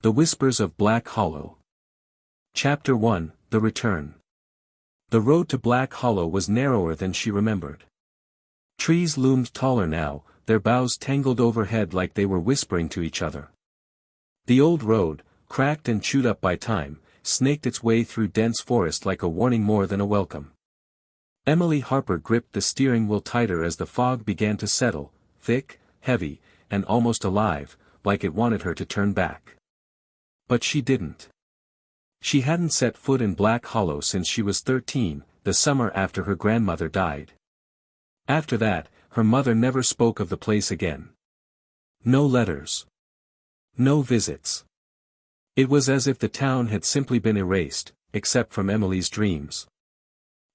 The Whispers of Black Hollow. Chapter 1, The Return. The road to Black Hollow was narrower than she remembered. Trees loomed taller now, their boughs tangled overhead like they were whispering to each other. The old road, cracked and chewed up by time, snaked its way through dense forest like a warning more than a welcome. Emily Harper gripped the steering wheel tighter as the fog began to settle, thick, heavy, and almost alive, like it wanted her to turn back. But she didn't. She hadn't set foot in Black Hollow since she was 13, the summer after her grandmother died. After that, her mother never spoke of the place again. No letters. No visits. It was as if the town had simply been erased, except from Emily's dreams.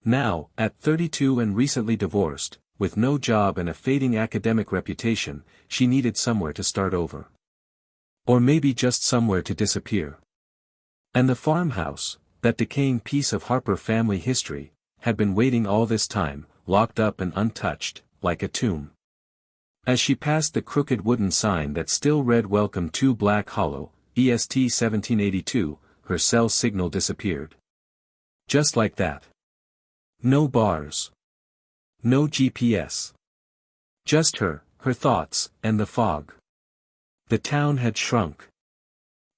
Now, at 32 and recently divorced, with no job and a fading academic reputation, she needed somewhere to start over. Or maybe just somewhere to disappear. And the farmhouse, that decaying piece of Harper family history, had been waiting all this time, locked up and untouched, like a tomb. As she passed the crooked wooden sign that still read "Welcome to Black Hollow, EST 1782, her cell signal disappeared. Just like that. No bars. No GPS. Just her thoughts, and the fog. The town had shrunk.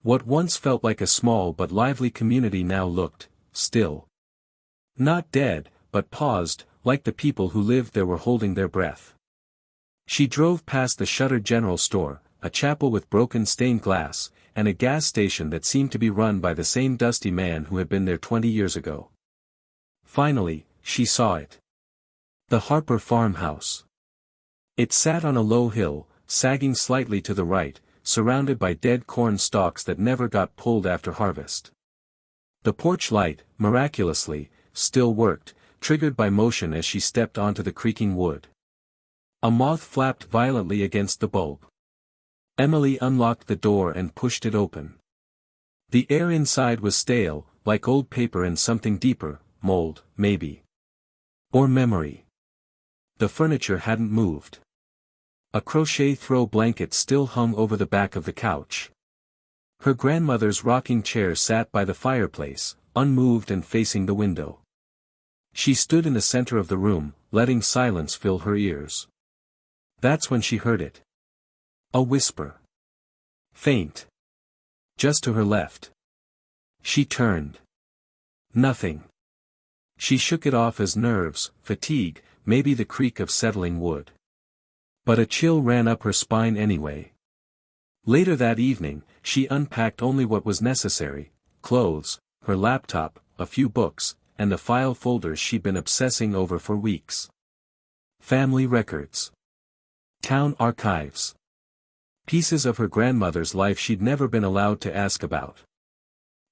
What once felt like a small but lively community now looked, still. Not dead, but paused, like the people who lived there were holding their breath. She drove past the shuttered general store, a chapel with broken stained glass, and a gas station that seemed to be run by the same dusty man who had been there 20 years ago. Finally, she saw it. The Harper farmhouse. It sat on a low hill, sagging slightly to the right, surrounded by dead corn stalks that never got pulled after harvest. The porch light, miraculously, still worked, triggered by motion as she stepped onto the creaking wood. A moth flapped violently against the bulb. Emily unlocked the door and pushed it open. The air inside was stale, like old paper and something deeper, mold, maybe. Or memory. The furniture hadn't moved. A crochet throw blanket still hung over the back of the couch. Her grandmother's rocking chair sat by the fireplace, unmoved and facing the window. She stood in the center of the room, letting silence fill her ears. That's when she heard it. A whisper. Faint. Just to her left. She turned. Nothing. She shook it off as nerves, fatigue, maybe the creak of settling wood. But a chill ran up her spine anyway. Later that evening, she unpacked only what was necessary: clothes, her laptop, a few books, and the file folders she'd been obsessing over for weeks. Family records. Town archives. Pieces of her grandmother's life she'd never been allowed to ask about.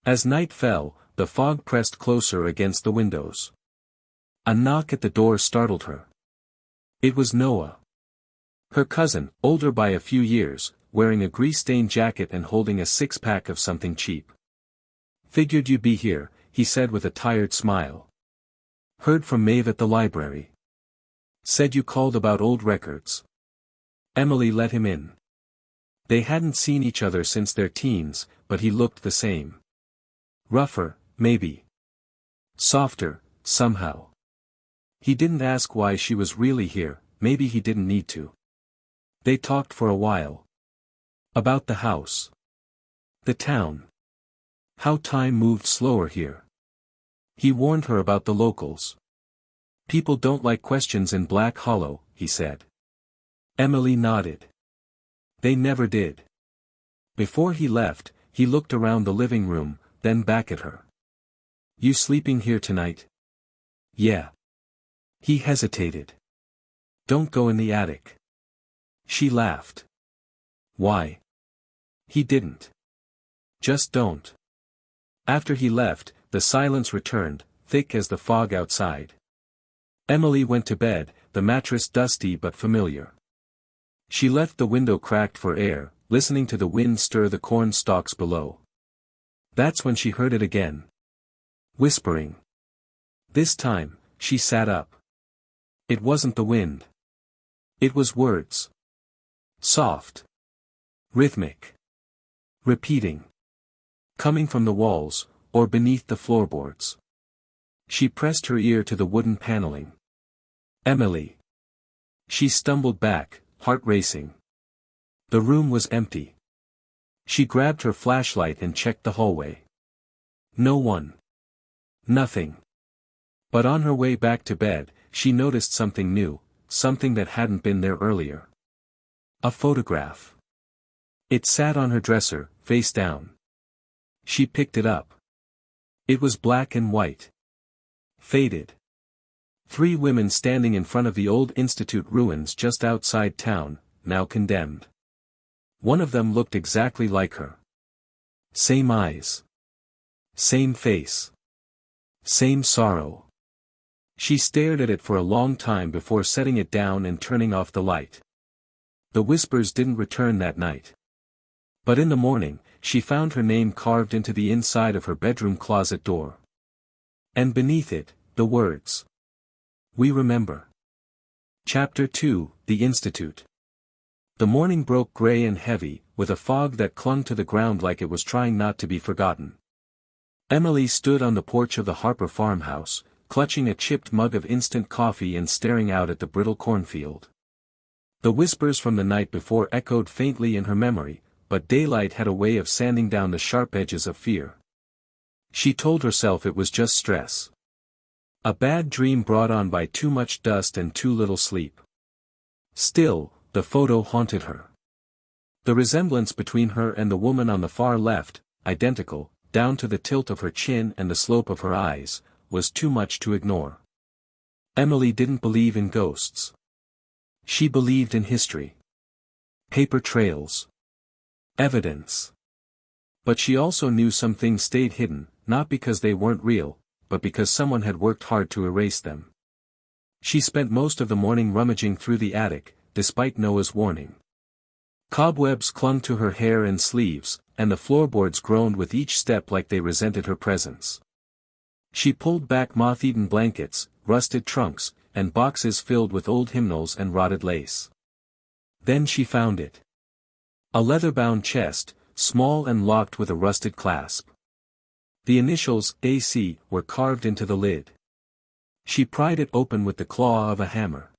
As night fell, the fog pressed closer against the windows. A knock at the door startled her. It was Noah. Her cousin, older by a few years, wearing a grease-stained jacket and holding a six-pack of something cheap. "Figured you'd be here," he said with a tired smile. "Heard from Maeve at the library. Said you called about old records." Emily let him in. They hadn't seen each other since their teens, but he looked the same. Rougher, maybe. Softer, somehow. He didn't ask why she was really here, maybe he didn't need to. They talked for a while. About the house. The town. How time moved slower here. He warned her about the locals. "People don't like questions in Black Hollow," he said. Emily nodded. They never did. Before he left, he looked around the living room, then back at her. "You sleeping here tonight?" "Yeah." He hesitated. "Don't go in the attic." She laughed. "Why?" He didn't. "Just don't." After he left, the silence returned, thick as the fog outside. Emily went to bed, the mattress dusty but familiar. She left the window cracked for air, listening to the wind stir the corn stalks below. That's when she heard it again. Whispering. This time, she sat up. It wasn't the wind. It was words. Soft. Rhythmic. Repeating. Coming from the walls, or beneath the floorboards. She pressed her ear to the wooden paneling. Emily. She stumbled back, heart racing. The room was empty. She grabbed her flashlight and checked the hallway. No one. Nothing. But on her way back to bed, she noticed something new, something that hadn't been there earlier. A photograph. It sat on her dresser, face down. She picked it up. It was black and white. Faded. 3 women standing in front of the old institute ruins just outside town, now condemned. One of them looked exactly like her. Same eyes. Same face. Same sorrow. She stared at it for a long time before setting it down and turning off the light. The whispers didn't return that night. But in the morning, she found her name carved into the inside of her bedroom closet door. And beneath it, the words. We remember. Chapter 2, The Institute. The morning broke gray and heavy, with a fog that clung to the ground like it was trying not to be forgotten. Emily stood on the porch of the Harper farmhouse, clutching a chipped mug of instant coffee and staring out at the brittle cornfield. The whispers from the night before echoed faintly in her memory, but daylight had a way of sanding down the sharp edges of fear. She told herself it was just stress. A bad dream brought on by too much dust and too little sleep. Still, the photo haunted her. The resemblance between her and the woman on the far left, identical, down to the tilt of her chin and the slope of her eyes, was too much to ignore. Emily didn't believe in ghosts. She believed in history. Paper trails. Evidence. But she also knew some things stayed hidden, not because they weren't real, but because someone had worked hard to erase them. She spent most of the morning rummaging through the attic, despite Noah's warning. Cobwebs clung to her hair and sleeves, and the floorboards groaned with each step like they resented her presence. She pulled back moth-eaten blankets, rusted trunks, and boxes filled with old hymnals and rotted lace. Then she found it. A leather-bound chest, small and locked with a rusted clasp. The initials, AC, were carved into the lid. She pried it open with the claw of a hammer.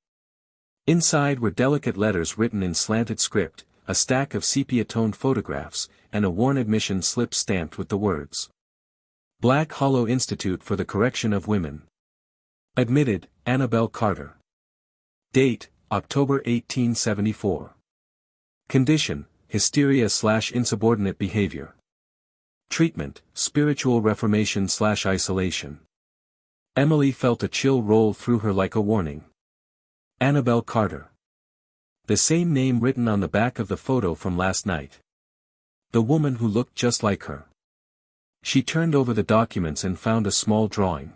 Inside were delicate letters written in slanted script, a stack of sepia-toned photographs, and a worn admission slip stamped with the words. Black Hollow Institute for the Correction of Women. Admitted, Annabelle Carter. Date, October 1874. Condition, hysteria/insubordinate behavior. Treatment, spiritual reformation/isolation. Emily felt a chill roll through her like a warning. Annabelle Carter. The same name written on the back of the photo from last night. The woman who looked just like her. She turned over the documents and found a small drawing.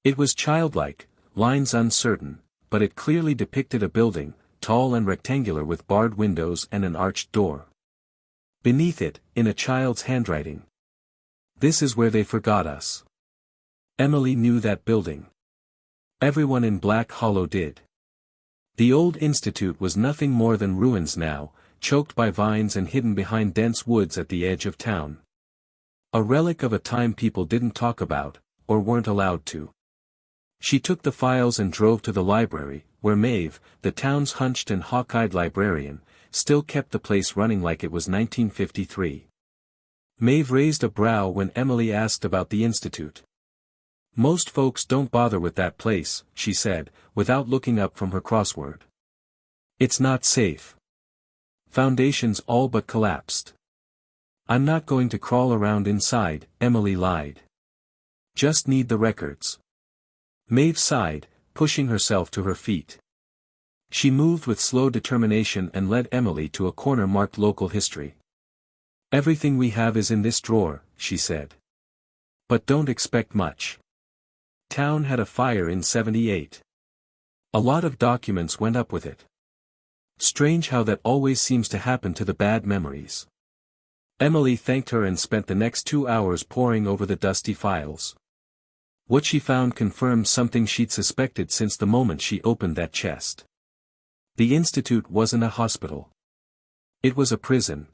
It was childlike, lines uncertain, but it clearly depicted a building, tall and rectangular with barred windows and an arched door. Beneath it, in a child's handwriting. This is where they forgot us. Emily knew that building. Everyone in Black Hollow did. The old institute was nothing more than ruins now, choked by vines and hidden behind dense woods at the edge of town. A relic of a time people didn't talk about, or weren't allowed to. She took the files and drove to the library, where Maeve, the town's hunched and hawk-eyed librarian, still kept the place running like it was 1953. Maeve raised a brow when Emily asked about the institute. Most folks don't bother with that place, she said, without looking up from her crossword. It's not safe. Foundations all but collapsed. I'm not going to crawl around inside, Emily lied. Just need the records. Maeve sighed, pushing herself to her feet. She moved with slow determination and led Emily to a corner marked local history. Everything we have is in this drawer, she said. But don't expect much. Town had a fire in '78. A lot of documents went up with it. Strange how that always seems to happen to the bad memories. Emily thanked her and spent the next 2 hours poring over the dusty files. What she found confirmed something she'd suspected since the moment she opened that chest. The institute wasn't a hospital. It was a prison.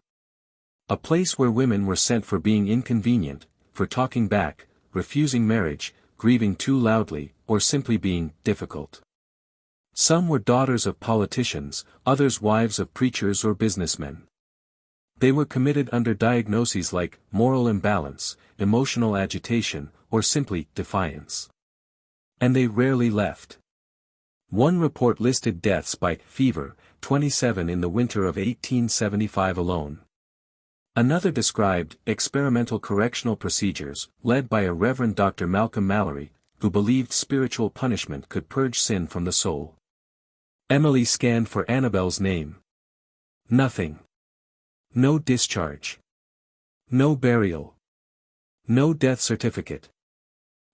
A place where women were sent for being inconvenient, for talking back, refusing marriage, grieving too loudly, or simply being difficult. Some were daughters of politicians, others wives of preachers or businessmen. They were committed under diagnoses like moral imbalance, emotional agitation, or simply defiance. And they rarely left. One report listed deaths by fever, 27 in the winter of 1875 alone. Another described experimental correctional procedures, led by a Reverend Dr. Malcolm Mallory, who believed spiritual punishment could purge sin from the soul. Emily scanned for Annabelle's name. Nothing. No discharge. No burial. No death certificate.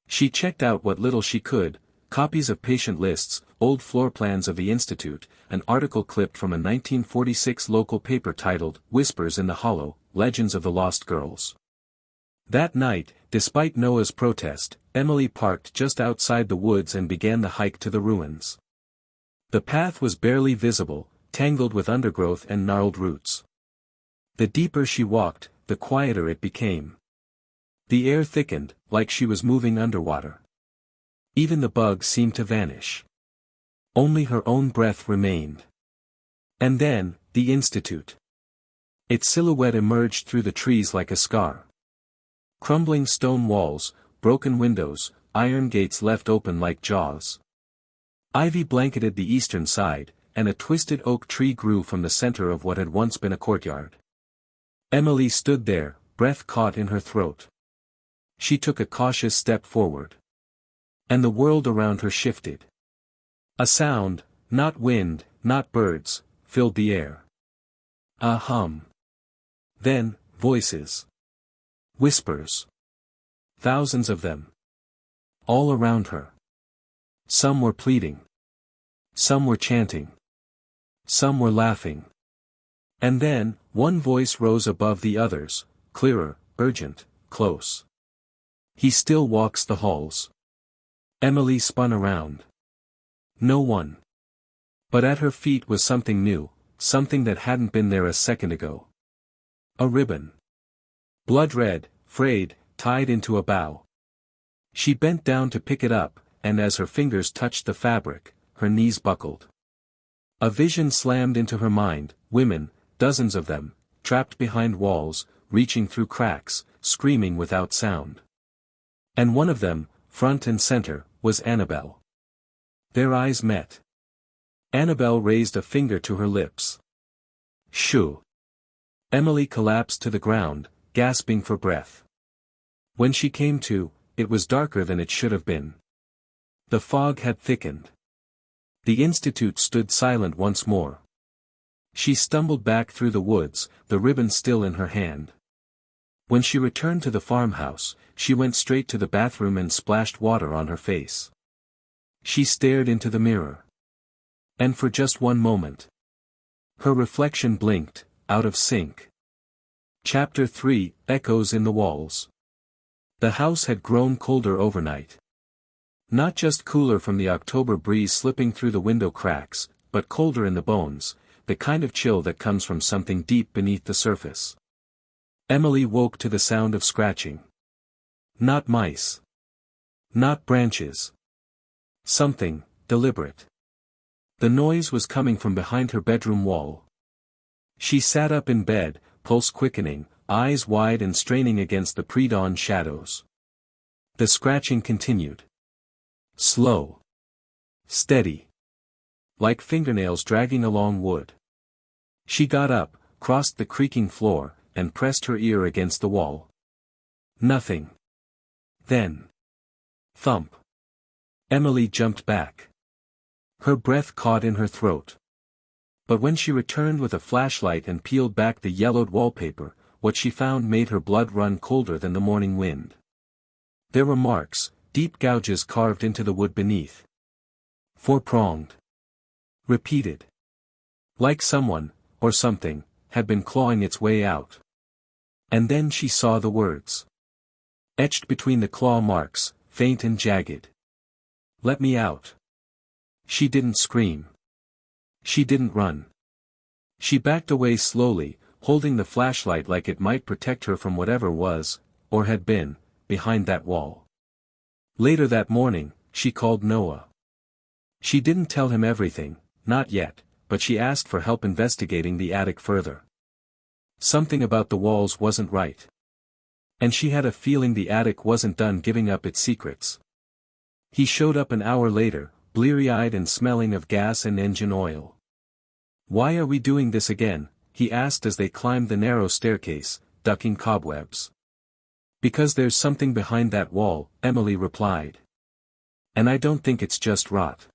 She checked out what little she could, copies of patient lists, old floor plans of the Institute, an article clipped from a 1946 local paper titled, Whispers in the Hollow, Legends of the Lost Girls. That night, despite Noah's protest, Emily parked just outside the woods and began the hike to the ruins. The path was barely visible, tangled with undergrowth and gnarled roots. The deeper she walked, the quieter it became. The air thickened, like she was moving underwater. Even the bugs seemed to vanish. Only her own breath remained. And then, the Institute. Its silhouette emerged through the trees like a scar. Crumbling stone walls, broken windows, iron gates left open like jaws. Ivy blanketed the eastern side, and a twisted oak tree grew from the center of what had once been a courtyard. Emily stood there, breath caught in her throat. She took a cautious step forward. And the world around her shifted. A sound, not wind, not birds, filled the air. A hum. Then, voices. Whispers. Thousands of them. All around her. Some were pleading. Some were chanting. Some were laughing. And then, one voice rose above the others, clearer, urgent, close. He still walks the halls. Emily spun around. No one. But at her feet was something new, something that hadn't been there a second ago. A ribbon. Blood red, frayed, tied into a bough. She bent down to pick it up, and as her fingers touched the fabric, her knees buckled. A vision slammed into her mind, women, dozens of them, trapped behind walls, reaching through cracks, screaming without sound. And one of them, front and center, was Annabelle. Their eyes met. Annabelle raised a finger to her lips. Shoo. Emily collapsed to the ground, gasping for breath. When she came to, it was darker than it should have been. The fog had thickened. The Institute stood silent once more. She stumbled back through the woods, the ribbon still in her hand. When she returned to the farmhouse, she went straight to the bathroom and splashed water on her face. She stared into the mirror. And for just one moment. Her reflection blinked, out of sync. Chapter 3, Echoes in the Walls. The house had grown colder overnight. Not just cooler from the October breeze slipping through the window cracks, but colder in the bones, the kind of chill that comes from something deep beneath the surface. Emily woke to the sound of scratching. Not mice. Not branches. Something, deliberate. The noise was coming from behind her bedroom wall. She sat up in bed, pulse quickening, eyes wide and straining against the pre-dawn shadows. The scratching continued. Slow. Steady. Like fingernails dragging along wood. She got up, crossed the creaking floor, and pressed her ear against the wall. Nothing. Then. Thump. Emily jumped back. Her breath caught in her throat. But when she returned with a flashlight and peeled back the yellowed wallpaper, what she found made her blood run colder than the morning wind. There were marks, deep gouges carved into the wood beneath. Four-pronged. Repeated. Like someone, or something, had been clawing its way out. And then she saw the words. Etched between the claw marks, faint and jagged. Let me out. She didn't scream. She didn't run. She backed away slowly, holding the flashlight like it might protect her from whatever was, or had been, behind that wall. Later that morning, she called Noah. She didn't tell him everything, not yet, but she asked for help investigating the attic further. Something about the walls wasn't right. And she had a feeling the attic wasn't done giving up its secrets. He showed up an hour later, bleary-eyed and smelling of gas and engine oil. "Why are we doing this again?" he asked as they climbed the narrow staircase, ducking cobwebs. "Because there's something behind that wall," Emily replied. "And I don't think it's just rot."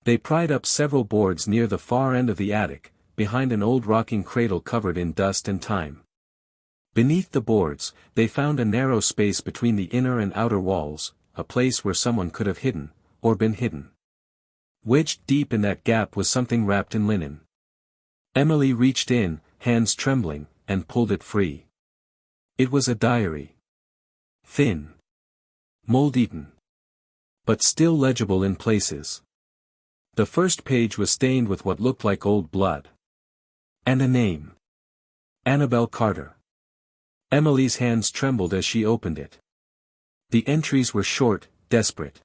They pried up several boards near the far end of the attic, behind an old rocking cradle covered in dust and time. Beneath the boards, they found a narrow space between the inner and outer walls, a place where someone could have hidden, or been hidden. Wedged deep in that gap was something wrapped in linen. Emily reached in, hands trembling, and pulled it free. It was a diary. Thin. Mold-eaten. But still legible in places. The first page was stained with what looked like old blood. And a name. Annabelle Carter. Emily's hands trembled as she opened it. The entries were short, desperate.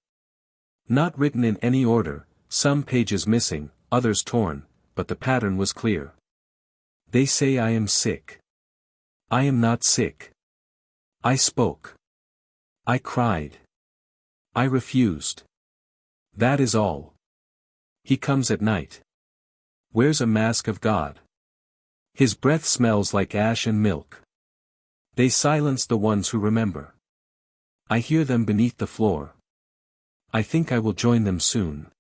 Not written in any order, some pages missing, others torn, but the pattern was clear. "They say I am sick. I am not sick. I spoke. I cried. I refused. That is all. He comes at night. Wears a mask of God. His breath smells like ash and milk. They silence the ones who remember. I hear them beneath the floor. I think I will join them soon."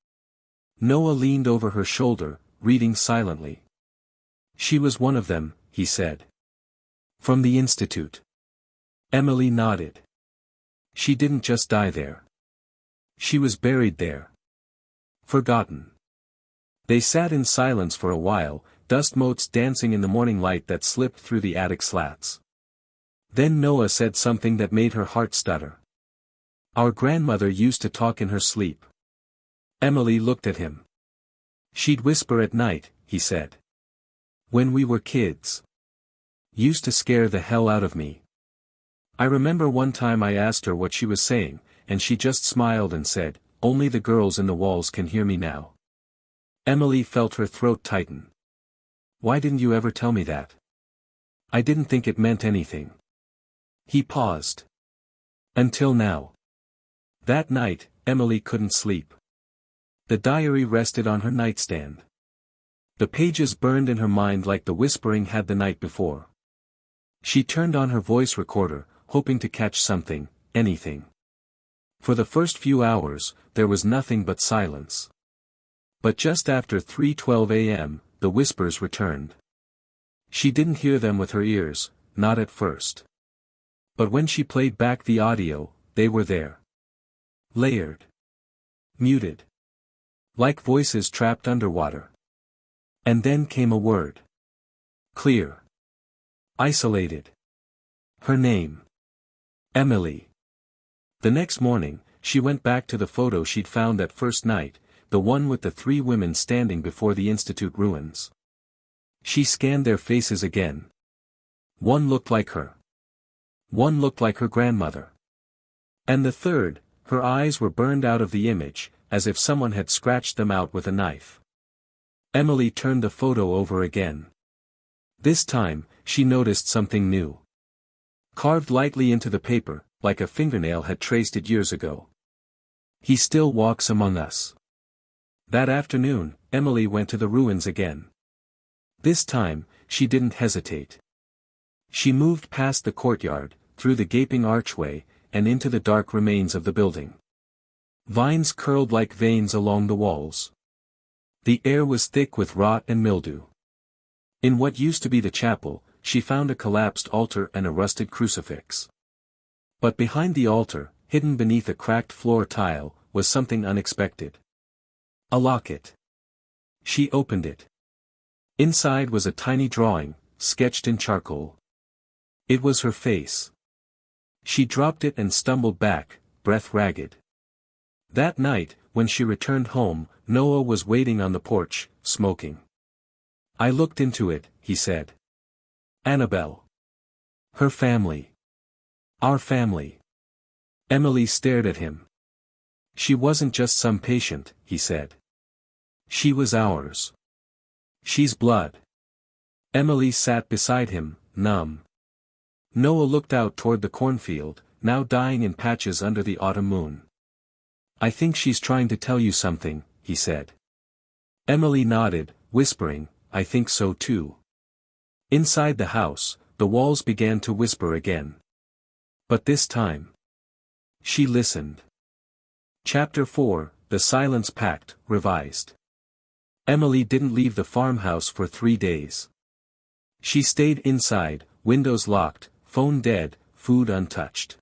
Noah leaned over her shoulder, reading silently. "She was one of them," he said. "From the Institute." Emily nodded. "She didn't just die there. She was buried there. Forgotten." They sat in silence for a while, dust motes dancing in the morning light that slipped through the attic slats. Then Noah said something that made her heart stutter. "Our grandmother used to talk in her sleep." Emily looked at him. "She'd whisper at night," he said. "When we were kids. Used to scare the hell out of me. I remember one time I asked her what she was saying, and she just smiled and said, 'Only the girls in the walls can hear me now.'" Emily felt her throat tighten. "Why didn't you ever tell me that? I didn't think it meant anything." He paused. "Until now." That night, Emily couldn't sleep. The diary rested on her nightstand. The pages burned in her mind like the whispering had the night before. She turned on her voice recorder, hoping to catch something, anything. For the first few hours, there was nothing but silence. But just after 3:12 a.m., the whispers returned. She didn't hear them with her ears, not at first. But when she played back the audio, they were there. Layered. Muted. Like voices trapped underwater. And then came a word. Clear. Isolated. Her name. Emily. The next morning, she went back to the photo she'd found that first night, the one with the 3 women standing before the Institute ruins. She scanned their faces again. One looked like her. One looked like her grandmother. And the third, her eyes were burned out of the image, as if someone had scratched them out with a knife. Emily turned the photo over again. This time, she noticed something new. Carved lightly into the paper, like a fingernail had traced it years ago. "He still walks among us." That afternoon, Emily went to the ruins again. This time, she didn't hesitate. She moved past the courtyard, through the gaping archway, and into the dark remains of the building. Vines curled like veins along the walls. The air was thick with rot and mildew. In what used to be the chapel, she found a collapsed altar and a rusted crucifix. But behind the altar, hidden beneath a cracked floor tile, was something unexpected. A locket. She opened it. Inside was a tiny drawing, sketched in charcoal. It was her face. She dropped it and stumbled back, breath ragged. That night, when she returned home, Noah was waiting on the porch, smoking. "I looked into it," he said. Annabelle. Her family. Our family. Emily stared at him. She wasn't just some patient, he said. She was ours. She's blood. Emily sat beside him, numb. Noah looked out toward the cornfield, now dying in patches under the autumn moon. I think she's trying to tell you something, he said. Emily nodded, whispering, I think so too. Inside the house, the walls began to whisper again. But this time, she listened. Chapter 4, The Silence Pact, Revised. Emily didn't leave the farmhouse for 3 days. She stayed inside, windows locked, phone dead, food untouched.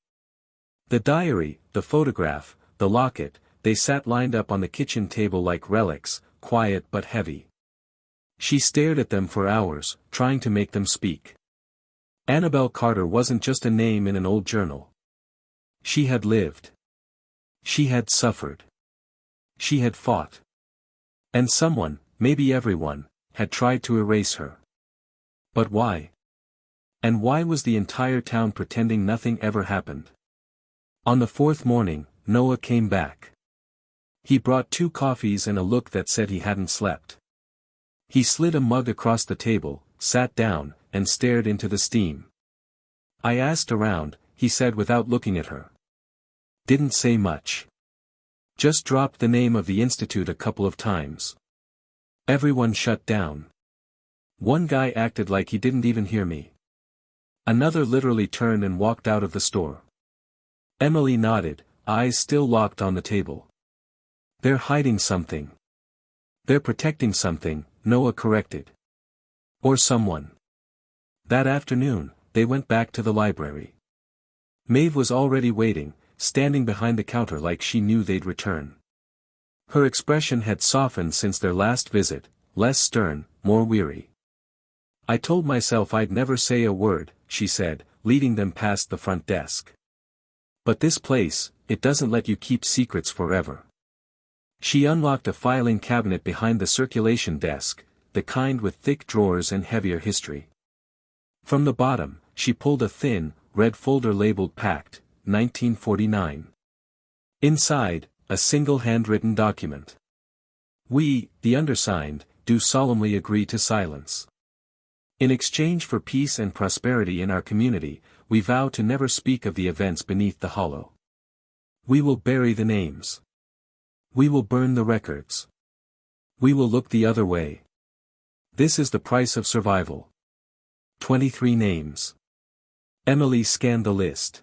The diary, the photograph, the locket, they sat lined up on the kitchen table like relics, quiet but heavy. She stared at them for hours, trying to make them speak. Annabelle Carter wasn't just a name in an old journal. She had lived. She had suffered. She had fought. And someone, maybe everyone, had tried to erase her. But why? And why was the entire town pretending nothing ever happened? On the 4th morning, Noah came back. He brought 2 coffees and a look that said he hadn't slept. He slid a mug across the table, sat down, and stared into the steam. I asked around, he said without looking at her. Didn't say much. Just dropped the name of the institute a couple of times. Everyone shut down. One guy acted like he didn't even hear me. Another literally turned and walked out of the store. Emily nodded, eyes still locked on the table. They're hiding something. They're protecting something, Noah corrected. Or someone. That afternoon, they went back to the library. Maeve was already waiting, standing behind the counter like she knew they'd return. Her expression had softened since their last visit, less stern, more weary. I told myself I'd never say a word, she said, leading them past the front desk. But this place, it doesn't let you keep secrets forever. She unlocked a filing cabinet behind the circulation desk, the kind with thick drawers and heavier history. From the bottom, she pulled a thin, red folder labeled Pact, 1949. Inside, a single handwritten document. We, the undersigned, do solemnly agree to silence. In exchange for peace and prosperity in our community, we vow to never speak of the events beneath the hollow. We will bury the names. We will burn the records. We will look the other way. This is the price of survival. 23 names. Emily scanned the list.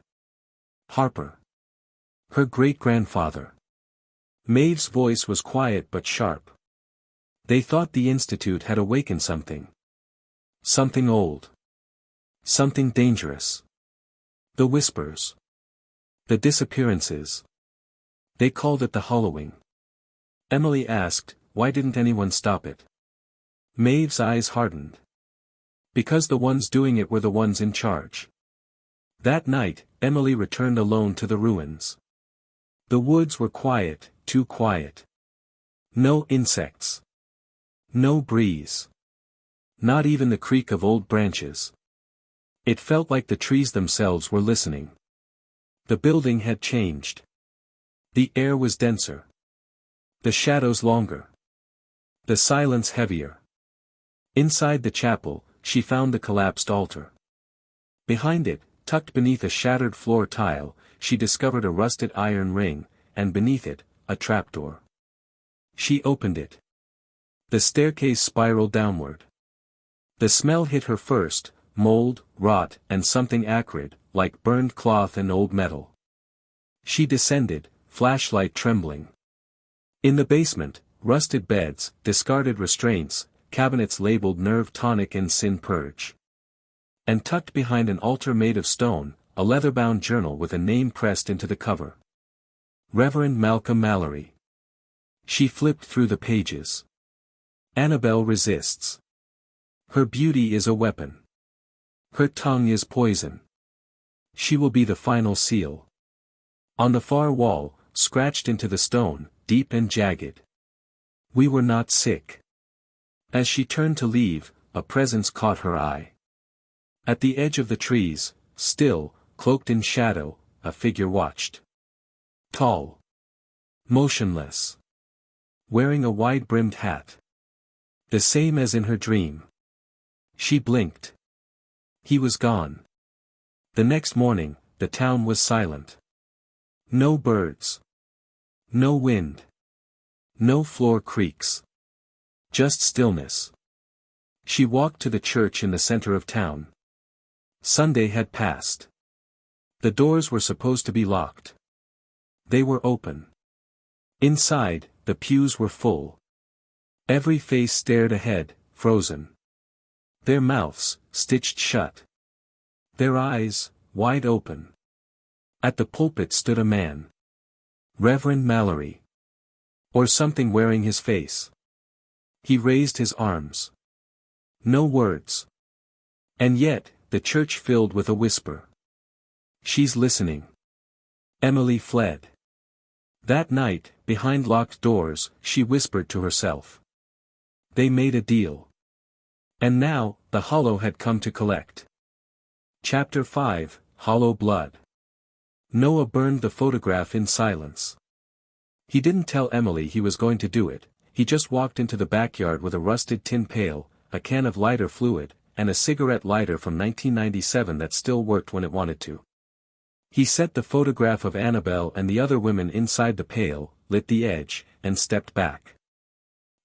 Harper. Her great-grandfather. Maeve's voice was quiet but sharp. They thought the institute had awakened something. Something old. Something dangerous. The whispers. The disappearances. They called it the hollowing. Emily asked, why didn't anyone stop it? Maeve's eyes hardened. Because the ones doing it were the ones in charge. That night, Emily returned alone to the ruins. The woods were quiet, too quiet. No insects. No breeze. Not even the creak of old branches. It felt like the trees themselves were listening. The building had changed. The air was denser. The shadows longer. The silence heavier. Inside the chapel, she found the collapsed altar. Behind it, tucked beneath a shattered floor tile, she discovered a rusted iron ring, and beneath it, a trapdoor. She opened it. The staircase spiraled downward. The smell hit her first, mold, rot, and something acrid, like burned cloth and old metal. She descended, flashlight trembling. In the basement, rusted beds, discarded restraints, cabinets labeled nerve tonic and sin purge. And tucked behind an altar made of stone, a leather-bound journal with a name pressed into the cover. Reverend Malcolm Mallory. She flipped through the pages. Annabelle resists. Her beauty is a weapon. Her tongue is poison. She will be the final seal. On the far wall, scratched into the stone, deep and jagged. We were not sick. As she turned to leave, a presence caught her eye. At the edge of the trees, still, cloaked in shadow, a figure watched. Tall. Motionless. Wearing a wide-brimmed hat. The same as in her dream. She blinked. He was gone. The next morning, the town was silent. No birds. No wind. No floor creaks. Just stillness. She walked to the church in the center of town. Sunday had passed. The doors were supposed to be locked. They were open. Inside, the pews were full. Every face stared ahead, frozen. Their mouths, stitched shut. Their eyes, wide open. At the pulpit stood a man. Reverend Mallory. Or something wearing his face. He raised his arms. No words. And yet, the church filled with a whisper. She's listening. Emily fled. That night, behind locked doors, she whispered to herself. They made a deal. And now, the Hollow had come to collect. Chapter 5, Hollow Blood. Noah burned the photograph in silence. He didn't tell Emily he was going to do it, he just walked into the backyard with a rusted tin pail, a can of lighter fluid, and a cigarette lighter from 1997 that still worked when it wanted to. He set the photograph of Annabelle and the other women inside the pail, lit the edge, and stepped back.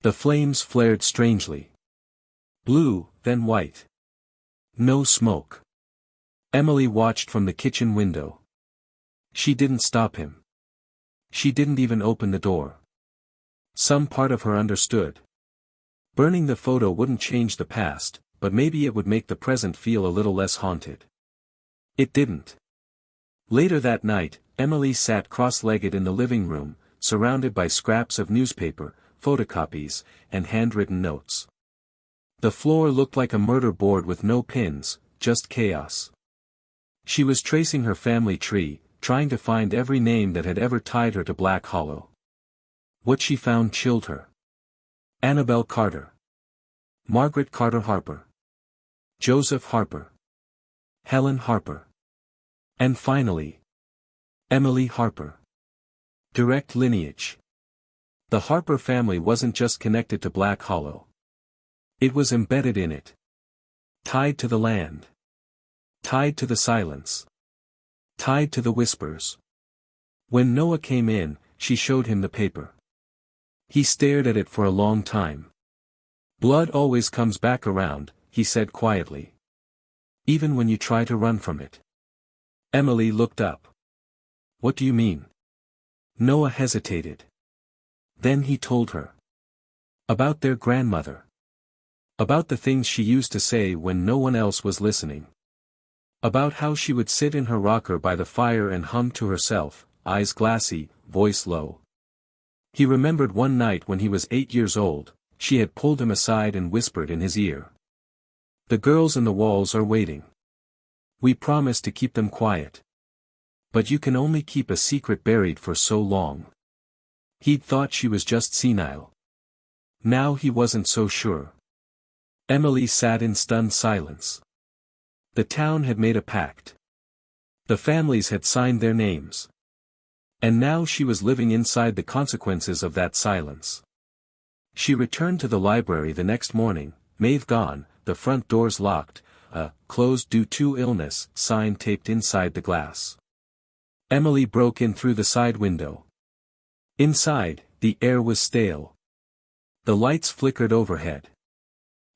The flames flared strangely. Blue, then white. No smoke. Emily watched from the kitchen window. She didn't stop him. She didn't even open the door. Some part of her understood. Burning the photo wouldn't change the past, but maybe it would make the present feel a little less haunted. It didn't. Later that night, Emily sat cross-legged in the living room, surrounded by scraps of newspaper, photocopies, and handwritten notes. The floor looked like a murder board with no pins, just chaos. She was tracing her family tree, trying to find every name that had ever tied her to Black Hollow. What she found chilled her. Annabelle Carter. Margaret Carter Harper. Joseph Harper. Helen Harper. And finally, Emily Harper. Direct lineage. The Harper family wasn't just connected to Black Hollow. It was embedded in it. Tied to the land. Tied to the silence. Tied to the whispers. When Noah came in, she showed him the paper. He stared at it for a long time. Blood always comes back around, he said quietly. Even when you try to run from it. Emily looked up. What do you mean? Noah hesitated. Then he told her. About their grandmother. About the things she used to say when no one else was listening. About how she would sit in her rocker by the fire and hum to herself, eyes glassy, voice low. He remembered one night when he was 8 years old, she had pulled him aside and whispered in his ear. The girls in the walls are waiting. We promised to keep them quiet. But you can only keep a secret buried for so long. He'd thought she was just senile. Now he wasn't so sure. Emily sat in stunned silence. The town had made a pact. The families had signed their names. And now she was living inside the consequences of that silence. She returned to the library the next morning, Maeve gone, the front doors locked, a "closed due to illness" sign taped inside the glass. Emily broke in through the side window. Inside, the air was stale. The lights flickered overhead.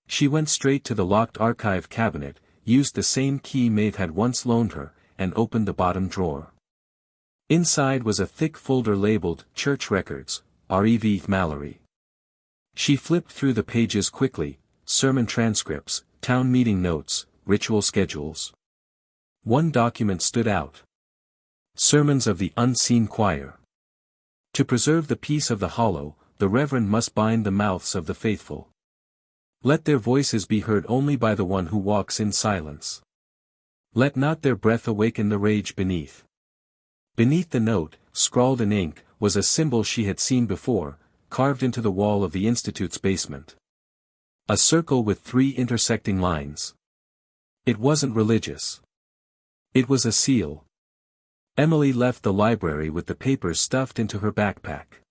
She went straight to the locked archive cabinet, used the same key Maeve had once loaned her, and opened the bottom drawer. Inside was a thick folder labeled Church Records, Rev. Mallory. She flipped through the pages quickly, sermon transcripts, town meeting notes, ritual schedules. One document stood out. Sermons of the Unseen Choir. To preserve the peace of the Hollow, the Reverend must bind the mouths of the faithful. Let their voices be heard only by the one who walks in silence. Let not their breath awaken the rage beneath. Beneath the note, scrawled in ink, was a symbol she had seen before, carved into the wall of the Institute's basement. A circle with 3 intersecting lines. It wasn't religious. It was a seal. Emily left the library with the papers stuffed into her backpack.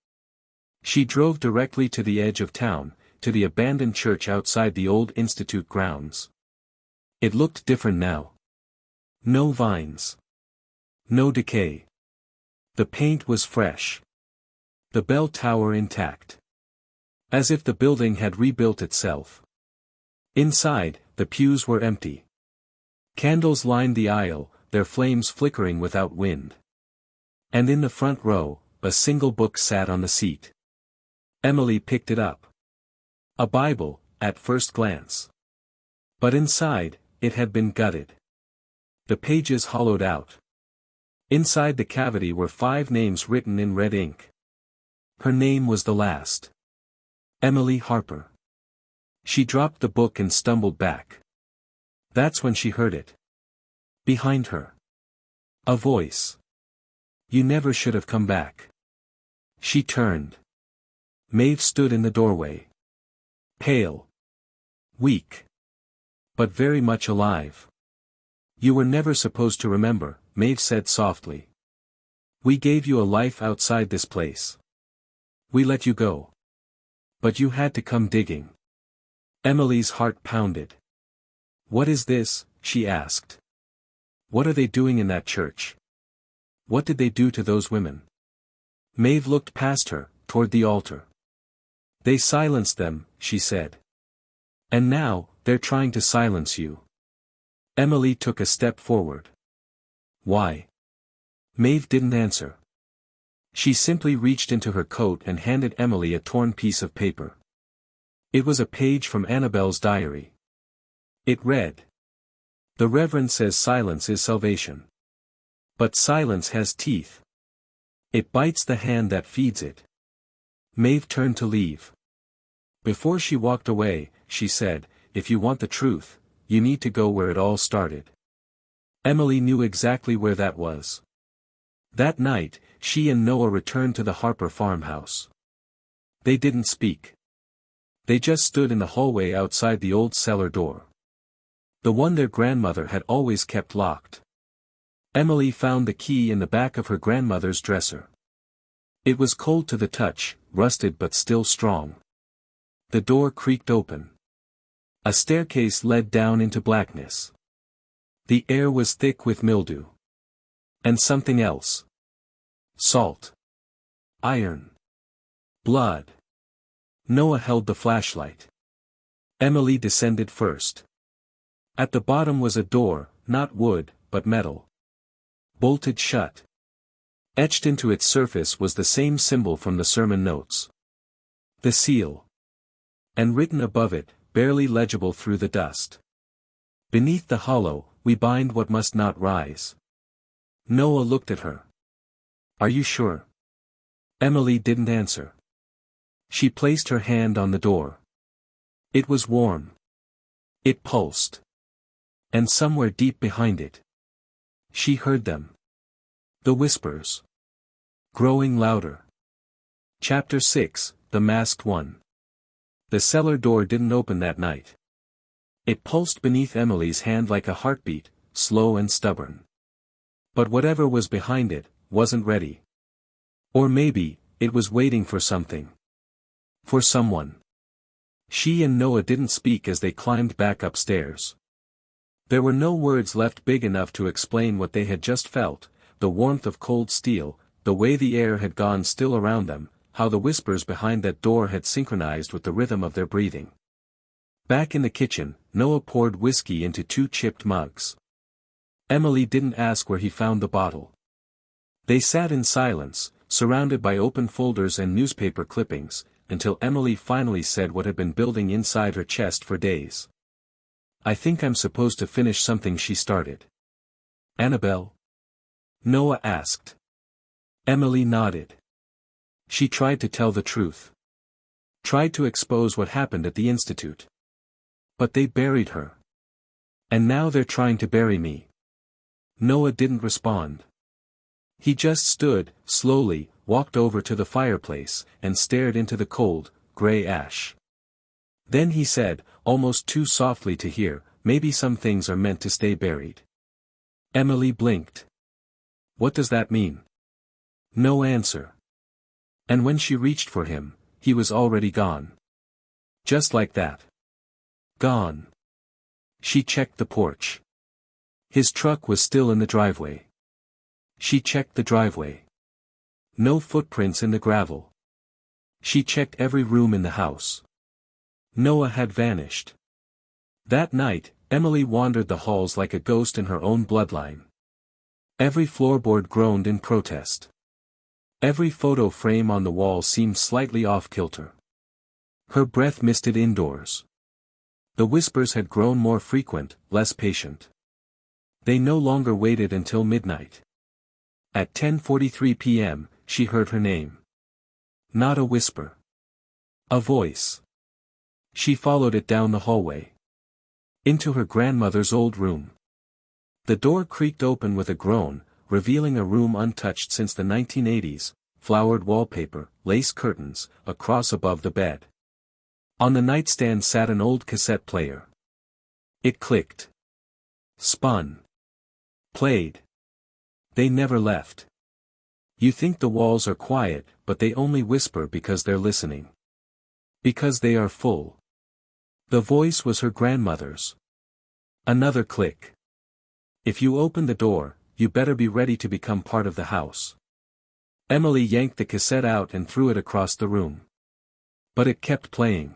She drove directly to the edge of town, to the abandoned church outside the old institute grounds. It looked different now. No vines. No decay. The paint was fresh. The bell tower intact. As if the building had rebuilt itself. Inside, the pews were empty. Candles lined the aisle, their flames flickering without wind. And in the front row, a single book sat on the seat. Emily picked it up. A Bible, at first glance. But inside, it had been gutted. The pages hollowed out. Inside the cavity were 5 names written in red ink. Her name was the last. Emily Harper. She dropped the book and stumbled back. That's when she heard it. Behind her. A voice. You never should have come back. She turned. Maeve stood in the doorway. Pale. Weak. But very much alive. You were never supposed to remember, Maeve said softly. We gave you a life outside this place. We let you go. But you had to come digging. Emily's heart pounded. What is this? She asked. What are they doing in that church? What did they do to those women? Maeve looked past her, toward the altar. They silenced them, she said. And now, they're trying to silence you. Emily took a step forward. Why? Maeve didn't answer. She simply reached into her coat and handed Emily a torn piece of paper. It was a page from Annabelle's diary. It read. The Reverend says silence is salvation. But silence has teeth. It bites the hand that feeds it. Maeve turned to leave. Before she walked away, she said, if you want the truth, you need to go where it all started. Emily knew exactly where that was. That night, she and Noah returned to the Harper farmhouse. They didn't speak. They just stood in the hallway outside the old cellar door. The one their grandmother had always kept locked. Emily found the key in the back of her grandmother's dresser. It was cold to the touch, rusted but still strong. The door creaked open. A staircase led down into blackness. The air was thick with mildew. And something else. Salt. Iron. Blood. Noah held the flashlight. Emily descended first. At the bottom was a door, not wood, but metal. Bolted shut. Etched into its surface was the same symbol from the sermon notes. The seal. And written above it, barely legible through the dust. Beneath the hollow, we bind what must not rise. Noah looked at her. Are you sure? Emily didn't answer. She placed her hand on the door. It was warm. It pulsed. And somewhere deep behind it. She heard them. The whispers. Growing louder. Chapter 6, The Masked One. The cellar door didn't open that night. It pulsed beneath Emily's hand like a heartbeat, slow and stubborn. But whatever was behind it, wasn't ready. Or maybe, it was waiting for something. For someone. She and Noah didn't speak as they climbed back upstairs. There were no words left big enough to explain what they had just felt, the warmth of cold steel, the way the air had gone still around them, how the whispers behind that door had synchronized with the rhythm of their breathing. Back in the kitchen, Noah poured whiskey into 2 chipped mugs. Emily didn't ask where he found the bottle. They sat in silence, surrounded by open folders and newspaper clippings, until Emily finally said what had been building inside her chest for days. I think I'm supposed to finish something she started. Annabelle? Noah asked. Emily nodded. She tried to tell the truth. Tried to expose what happened at the institute. But they buried her. And now they're trying to bury me. Noah didn't respond. He just stood, slowly, walked over to the fireplace, and stared into the cold, gray ash. Then he said, almost too softly to hear, maybe some things are meant to stay buried. Emily blinked. What does that mean? No answer. And when she reached for him, he was already gone. Just like that. Gone. She checked the porch. His truck was still in the driveway. She checked the driveway. No footprints in the gravel. She checked every room in the house. Noah had vanished. That night, Emily wandered the halls like a ghost in her own bloodline. Every floorboard groaned in protest. Every photo frame on the wall seemed slightly off-kilter. Her breath misted indoors. The whispers had grown more frequent, less patient. They no longer waited until midnight. At 10:43 p.m., she heard her name. Not a whisper. A voice. She followed it down the hallway. Into her grandmother's old room. The door creaked open with a groan, revealing a room untouched since the 1980s, flowered wallpaper, lace curtains, a cross above the bed. On the nightstand sat an old cassette player. It clicked. Spun. Played. They never left. You think the walls are quiet, but they only whisper because they're listening. Because they are full. The voice was her grandmother's. Another click. If you open the door, you better be ready to become part of the house. Emily yanked the cassette out and threw it across the room. But it kept playing.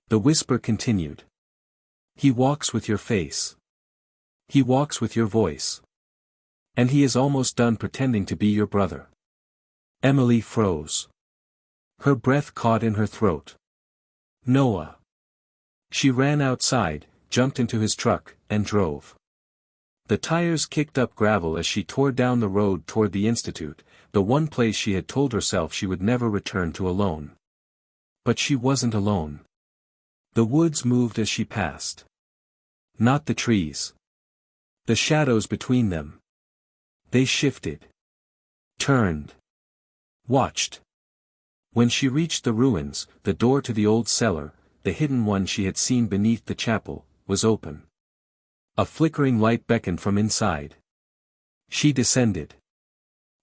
The whisper continued. He walks with your face. He walks with your voice. And he is almost done pretending to be your brother. Emily froze. Her breath caught in her throat. Noah. She ran outside, jumped into his truck, and drove. The tires kicked up gravel as she tore down the road toward the institute, the one place she had told herself she would never return to alone. But she wasn't alone. The woods moved as she passed. Not the trees. The shadows between them. They shifted. Turned. Watched. When she reached the ruins, the door to the old cellar, the hidden one she had seen beneath the chapel, was open. A flickering light beckoned from inside. She descended.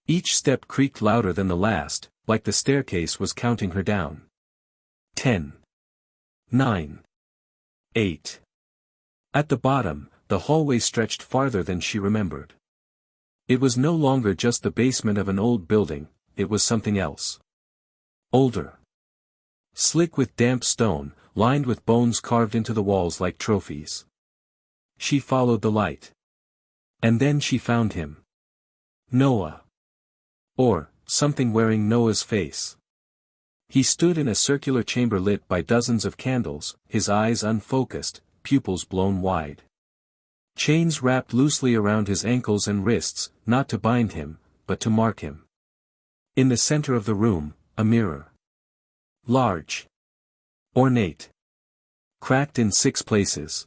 Each step creaked louder than the last, like the staircase was counting her down. 10. 9. 8. At the bottom, the hallway stretched farther than she remembered. It was no longer just the basement of an old building, it was something else. Older. Slick with damp stone, lined with bones carved into the walls like trophies. She followed the light. And then she found him. Noah. Or, something wearing Noah's face. He stood in a circular chamber lit by dozens of candles, his eyes unfocused, pupils blown wide. Chains wrapped loosely around his ankles and wrists, not to bind him, but to mark him. In the center of the room, a mirror. Large. Ornate. Cracked in 6 places.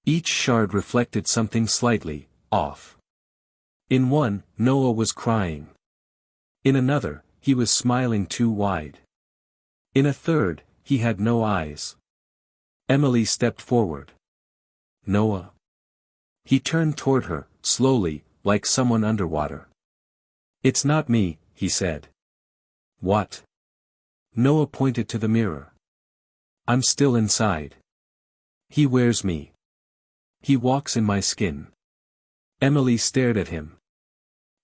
Each shard reflected something slightly off. In one, Noah was crying. In another, he was smiling too wide. In a third, he had no eyes. Emily stepped forward. Noah. He turned toward her, slowly, like someone underwater. It's not me, he said. What? Noah pointed to the mirror. I'm still inside. He wears me. He walks in my skin. Emily stared at him.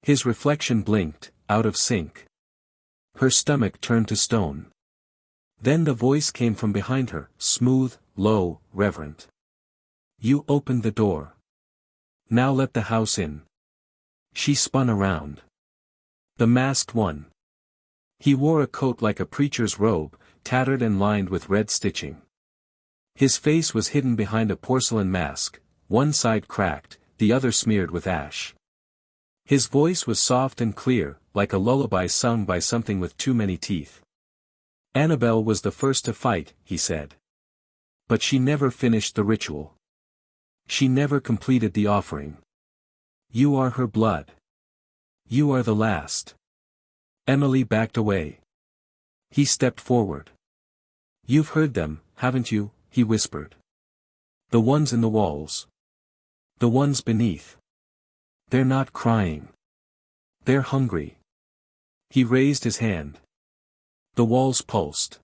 His reflection blinked, out of sync. Her stomach turned to stone. Then the voice came from behind her, smooth, low, reverent. You opened the door. Now let the house in. She spun around. The masked one. He wore a coat like a preacher's robe, tattered and lined with red stitching. His face was hidden behind a porcelain mask, one side cracked, the other smeared with ash. His voice was soft and clear, like a lullaby sung by something with too many teeth. Annabelle was the first to fight, he said. But she never finished the ritual. She never completed the offering. You are her blood. You are the last. Emily backed away. He stepped forward. You've heard them, haven't you? He whispered. The ones in the walls. The ones beneath. They're not crying. They're hungry. He raised his hand. The walls pulsed.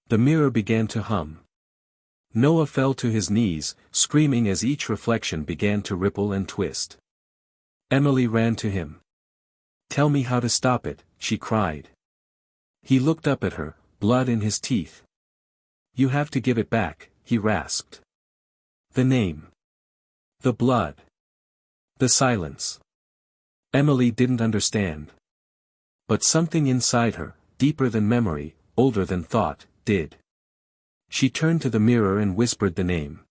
The mirror began to hum. Noah fell to his knees, screaming as each reflection began to ripple and twist. Emily ran to him. "Tell me how to stop it," she cried. He looked up at her, blood in his teeth. "You have to give it back," he rasped. The name. The blood. The silence. Emily didn't understand. But something inside her, deeper than memory, older than thought, did. She turned to the mirror and whispered the name.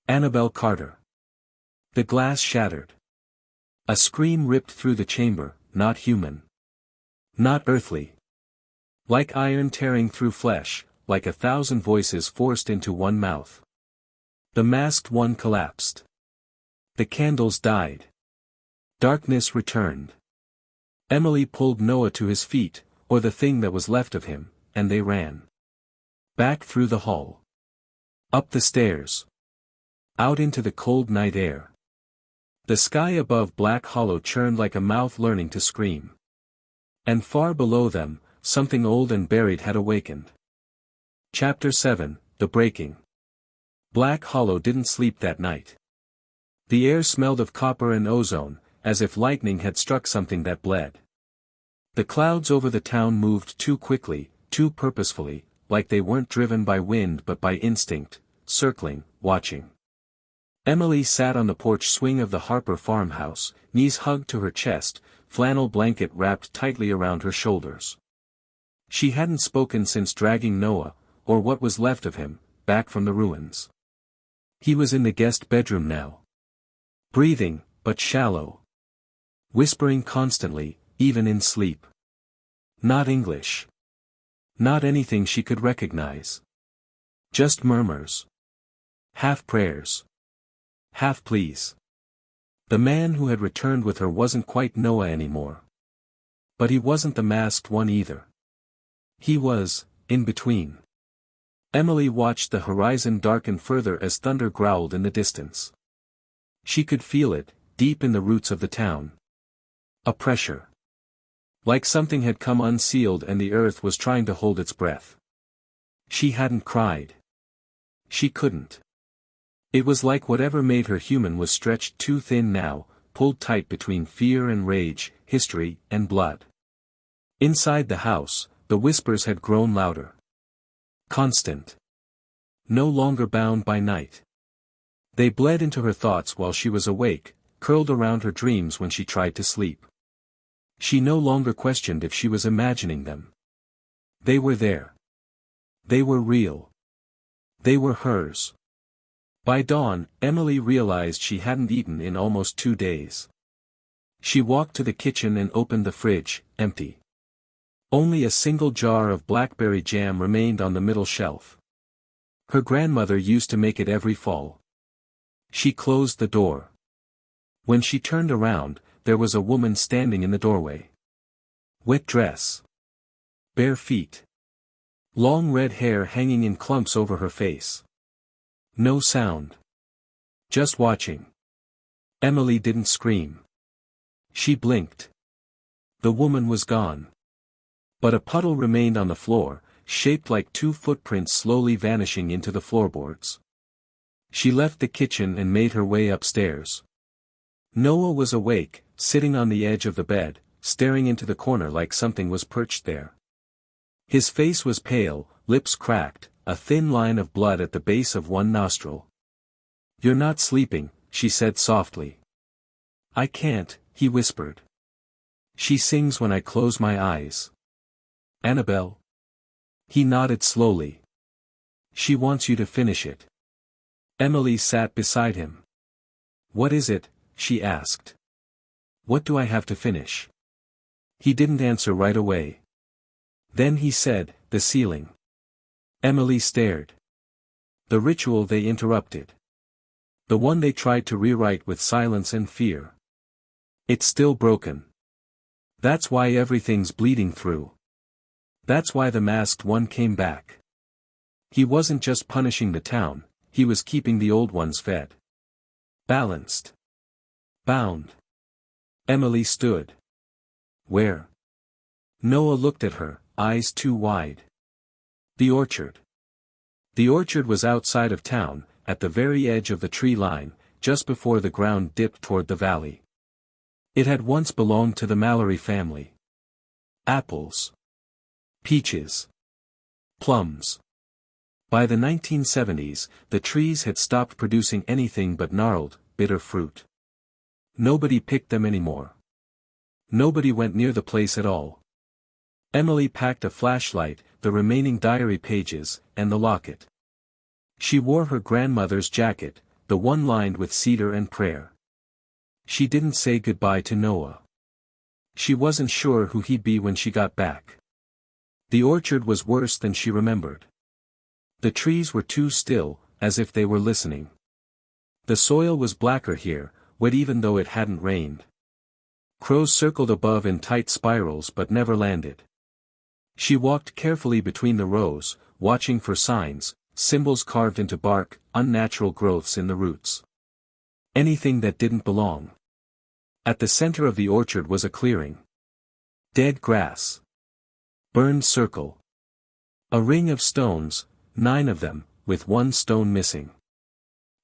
Annabelle Carter. The glass shattered. A scream ripped through the chamber, not human. Not earthly. Like iron tearing through flesh, like 1,000 voices forced into one mouth. The masked one collapsed. The candles died. Darkness returned. Emily pulled Noah to his feet, or the thing that was left of him, and they ran. Back through the hall. Up the stairs. Out into the cold night air. The sky above Black Hollow churned like a mouth learning to scream. And far below them, something old and buried had awakened. Chapter 7, The Breaking. Black Hollow didn't sleep that night. The air smelled of copper and ozone, as if lightning had struck something that bled. The clouds over the town moved too quickly, too purposefully, like they weren't driven by wind but by instinct, circling, watching. Emily sat on the porch swing of the Harper farmhouse, knees hugged to her chest, flannel blanket wrapped tightly around her shoulders. She hadn't spoken since dragging Noah, or what was left of him, back from the ruins. He was in the guest bedroom now. Breathing, but shallow. Whispering constantly, even in sleep. Not English. Not anything she could recognize. Just murmurs. Half prayers. Half pleas. The man who had returned with her wasn't quite Noah anymore. But he wasn't the masked one either. He was, in between. Emily watched the horizon darken further as thunder growled in the distance. She could feel it, deep in the roots of the town. A pressure. Like something had come unsealed and the earth was trying to hold its breath. She hadn't cried. She couldn't. It was like whatever made her human was stretched too thin now, pulled tight between fear and rage, history and blood. Inside the house, the whispers had grown louder. Constant. No longer bound by night. They bled into her thoughts while she was awake, curled around her dreams when she tried to sleep. She no longer questioned if she was imagining them. They were there. They were real. They were hers. By dawn, Emily realized she hadn't eaten in almost 2 days. She walked to the kitchen and opened the fridge, empty. Only a single jar of blackberry jam remained on the middle shelf. Her grandmother used to make it every fall. She closed the door. When she turned around, there was a woman standing in the doorway. Wet dress. Bare feet. Long red hair hanging in clumps over her face. No sound. Just watching. Emily didn't scream. She blinked. The woman was gone. But a puddle remained on the floor, shaped like 2 footprints slowly vanishing into the floorboards. She left the kitchen and made her way upstairs. Noah was awake, sitting on the edge of the bed, staring into the corner like something was perched there. His face was pale, lips cracked, a thin line of blood at the base of one nostril. "You're not sleeping," she said softly. "I can't," he whispered. "She sings when I close my eyes." "Annabelle?" He nodded slowly. "She wants you to finish it." Emily sat beside him. "What is it?" she asked. "What do I have to finish?" He didn't answer right away. Then he said, "The ceiling." Emily stared. The ritual they interrupted. The one they tried to rewrite with silence and fear. It's still broken. That's why everything's bleeding through. That's why the masked one came back. He wasn't just punishing the town, he was keeping the old ones fed. Balanced. Bound. Emily stood. Where? Noah looked at her, eyes too wide. The orchard. The orchard was outside of town, at the very edge of the tree line, just before the ground dipped toward the valley. It had once belonged to the Mallory family. Apples. Peaches. Plums. By the 1970s, the trees had stopped producing anything but gnarled, bitter fruit. Nobody picked them anymore. Nobody went near the place at all. Emily packed a flashlight, the remaining diary pages, and the locket. She wore her grandmother's jacket, the one lined with cedar and prayer. She didn't say goodbye to Noah. She wasn't sure who he'd be when she got back. The orchard was worse than she remembered. The trees were too still, as if they were listening. The soil was blacker here, wet even though it hadn't rained. Crows circled above in tight spirals but never landed. She walked carefully between the rows, watching for signs, symbols carved into bark, unnatural growths in the roots. Anything that didn't belong. At the center of the orchard was a clearing. Dead grass. Burned circle. A ring of stones, 9 of them, with 1 stone missing.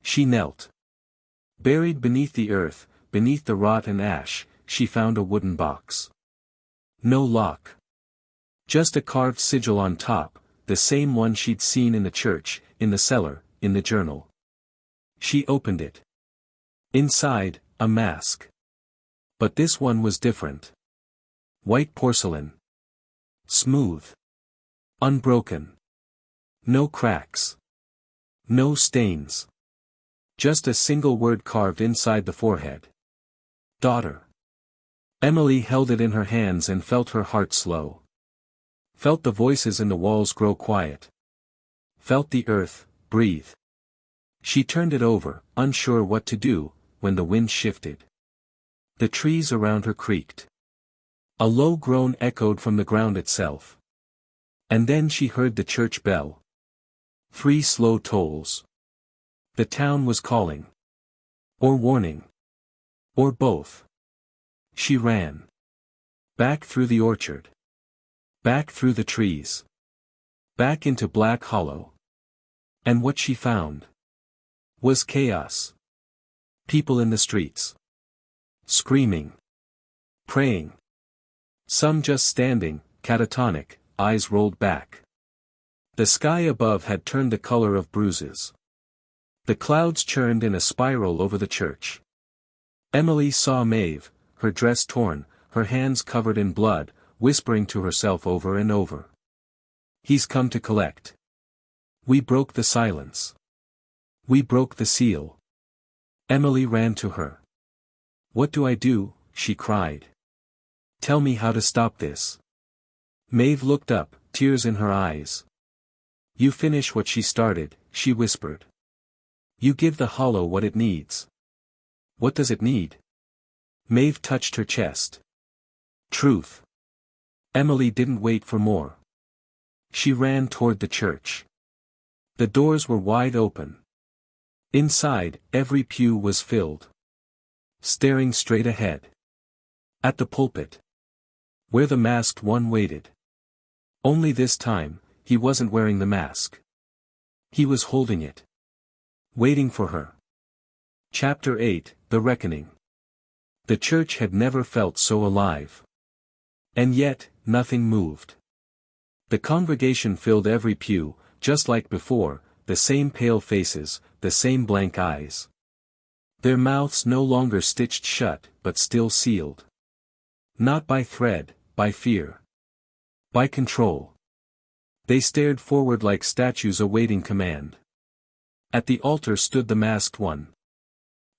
She knelt. Buried beneath the earth, beneath the rot and ash, she found a wooden box. No lock. Just a carved sigil on top, the same one she'd seen in the church, in the cellar, in the journal. She opened it. Inside, a mask. But this one was different. White porcelain. Smooth. Unbroken. No cracks. No stains. Just a single word carved inside the forehead. Daughter. Emily held it in her hands and felt her heart slow. Felt the voices in the walls grow quiet. Felt the earth breathe. She turned it over, unsure what to do, when the wind shifted. The trees around her creaked. A low groan echoed from the ground itself. And then she heard the church bell. 3 slow tolls. The town was calling. Or warning. Or both. She ran. Back through the orchard. Back through the trees. Back into Black Hollow. And what she found was chaos. People in the streets. Screaming. Praying. Some just standing, catatonic, eyes rolled back. The sky above had turned the color of bruises. The clouds churned in a spiral over the church. Emily saw Maeve, her dress torn, her hands covered in blood, whispering to herself over and over. He's come to collect. We broke the silence. We broke the seal. Emily ran to her. What do I do? She cried. Tell me how to stop this. Maeve looked up, tears in her eyes. You finish what she started, she whispered. You give the hollow what it needs. What does it need? Maeve touched her chest. Truth. Emily didn't wait for more. She ran toward the church. The doors were wide open. Inside, every pew was filled. Staring straight ahead. At the pulpit. Where the masked one waited. Only this time, he wasn't wearing the mask. He was holding it. Waiting for her. Chapter 8, The Reckoning. The church had never felt so alive. And yet, nothing moved. The congregation filled every pew, just like before, the same pale faces, the same blank eyes. Their mouths no longer stitched shut, but still sealed. Not by thread, by fear. By control. They stared forward like statues awaiting command. At the altar stood the masked one.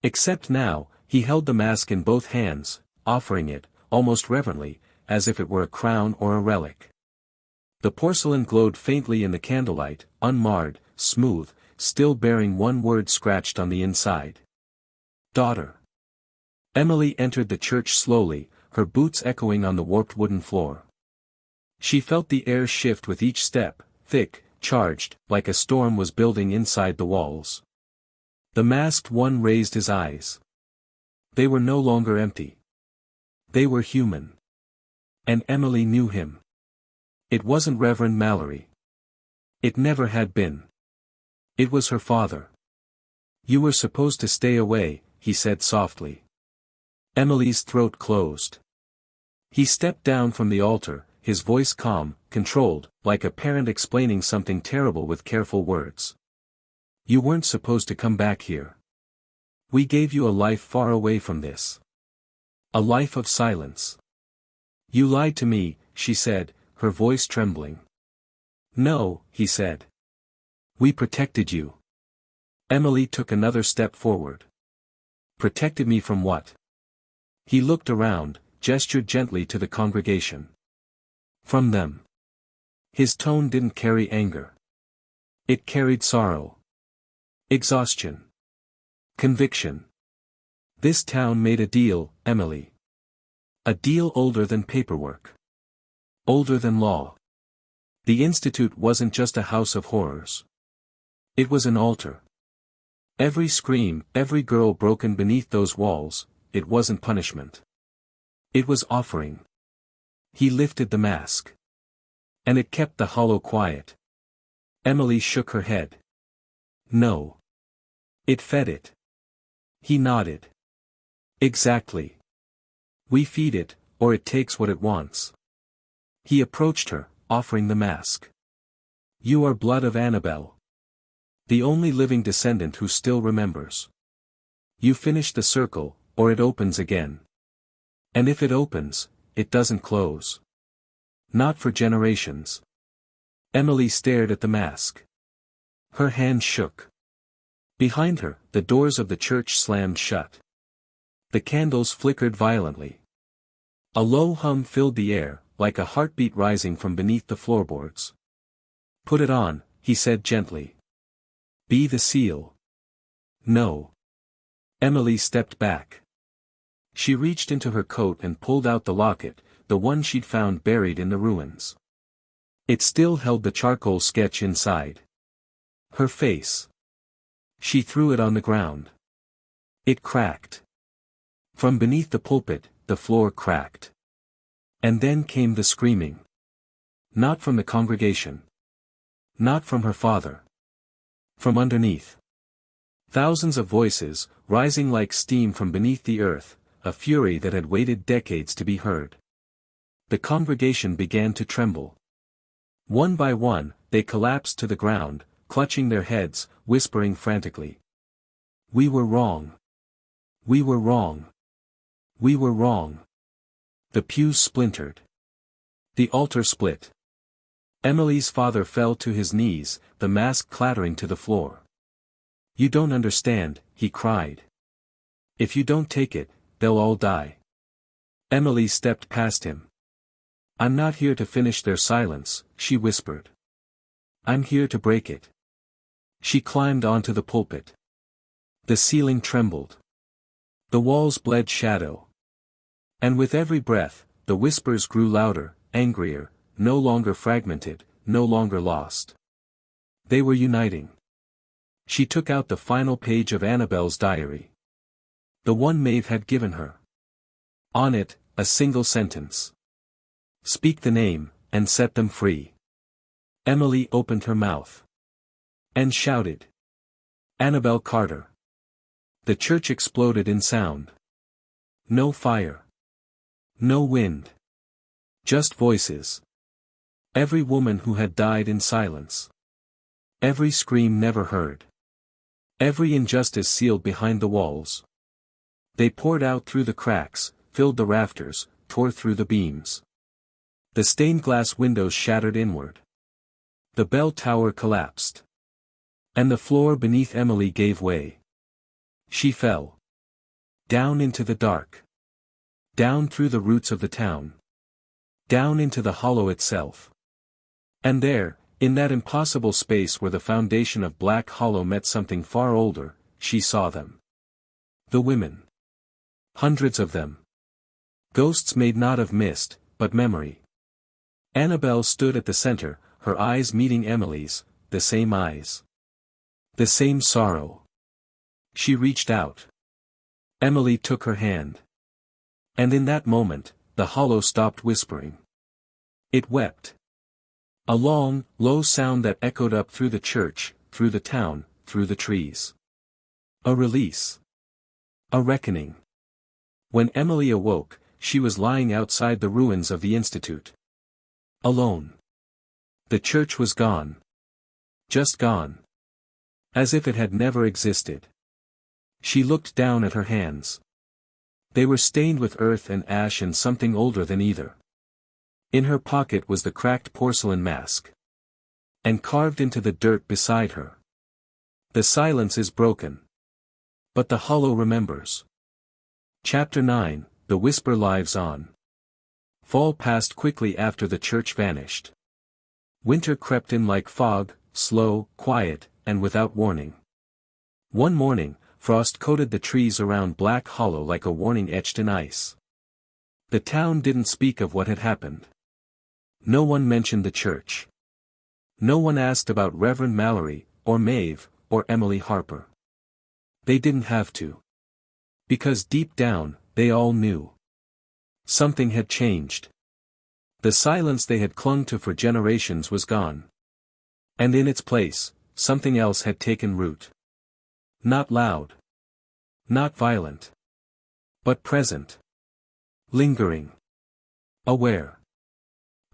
Except now, he held the mask in both hands, offering it, almost reverently, as if it were a crown or a relic. The porcelain glowed faintly in the candlelight, unmarred, smooth, still bearing one word scratched on the inside. Daughter. Emily entered the church slowly, her boots echoing on the warped wooden floor. She felt the air shift with each step, thick, charged, like a storm was building inside the walls. The masked one raised his eyes. They were no longer empty. They were human. And Emily knew him. It wasn't Reverend Mallory. It never had been. It was her father. "You were supposed to stay away," he said softly. Emily's throat closed. He stepped down from the altar, his voice calm, controlled, like a parent explaining something terrible with careful words. "You weren't supposed to come back here. We gave you a life far away from this. A life of silence. You lied to me," she said, her voice trembling. "No," he said. "We protected you." Emily took another step forward. "Protected me from what?" He looked around, gestured gently to the congregation. "From them." His tone didn't carry anger. It carried sorrow. Exhaustion. Conviction. This town made a deal, Emily. A deal older than paperwork. Older than law. The Institute wasn't just a house of horrors. It was an altar. Every scream, every girl broken beneath those walls, it wasn't punishment. It was offering. He lifted the mask. And it kept the hollow quiet. Emily shook her head. "No. It fed it." He nodded. "Exactly. We feed it, or it takes what it wants." He approached her, offering the mask. "You are blood of Annabelle. The only living descendant who still remembers. You finish the circle, or it opens again. And if it opens, it doesn't close. Not for generations." Emily stared at the mask. Her hand shook. Behind her, the doors of the church slammed shut. The candles flickered violently. A low hum filled the air, like a heartbeat rising from beneath the floorboards. "Put it on," he said gently. "Be the seal." "No." Emily stepped back. She reached into her coat and pulled out the locket, the one she'd found buried in the ruins. It still held the charcoal sketch inside. Her face. She threw it on the ground. It cracked. From beneath the pulpit, the floor cracked. And then came the screaming. Not from the congregation. Not from her father. From underneath. Thousands of voices, rising like steam from beneath the earth, a fury that had waited decades to be heard. The congregation began to tremble. One by one, they collapsed to the ground, clutching their heads, whispering frantically. "We were wrong. We were wrong. We were wrong." The pews splintered. The altar split. Emily's father fell to his knees, the mask clattering to the floor. "You don't understand," he cried. "If you don't take it, they'll all die." Emily stepped past him. "I'm not here to finish their silence," she whispered. "I'm here to break it." She climbed onto the pulpit. The ceiling trembled. The walls bled shadow. And with every breath, the whispers grew louder, angrier, no longer fragmented, no longer lost. They were uniting. She took out the final page of Annabelle's diary. The one Maeve had given her. On it, a single sentence. "Speak the name, and set them free." Emily opened her mouth. And shouted. "Annabelle Carter." The church exploded in sound. No fire. No wind. Just voices. Every woman who had died in silence. Every scream never heard. Every injustice sealed behind the walls. They poured out through the cracks, filled the rafters, tore through the beams. The stained glass windows shattered inward. The bell tower collapsed. And the floor beneath Emily gave way. She fell. Down into the dark. Down through the roots of the town. Down into the hollow itself. And there, in that impossible space where the foundation of Black Hollow met something far older, she saw them. The women. Hundreds of them. Ghosts made not of mist, but memory. Annabelle stood at the center, her eyes meeting Emily's, the same eyes. The same sorrow. She reached out. Emily took her hand. And in that moment, the hollow stopped whispering. It wept. A long, low sound that echoed up through the church, through the town, through the trees. A release. A reckoning. When Emily awoke, she was lying outside the ruins of the institute. Alone. The church was gone. Just gone. As if it had never existed. She looked down at her hands. They were stained with earth and ash and something older than either. In her pocket was the cracked porcelain mask. And carved into the dirt beside her. The silence is broken. But the hollow remembers. Chapter 9, The Whisper Lives On. Fall passed quickly after the church vanished. Winter crept in like fog, slow, quiet, and without warning. One morning, frost coated the trees around Black Hollow like a warning etched in ice. The town didn't speak of what had happened. No one mentioned the church. No one asked about Reverend Mallory, or Maeve, or Emily Harper. They didn't have to. Because deep down, they all knew. Something had changed. The silence they had clung to for generations was gone. And in its place, something else had taken root. Not loud. Not violent. But present. Lingering. Aware.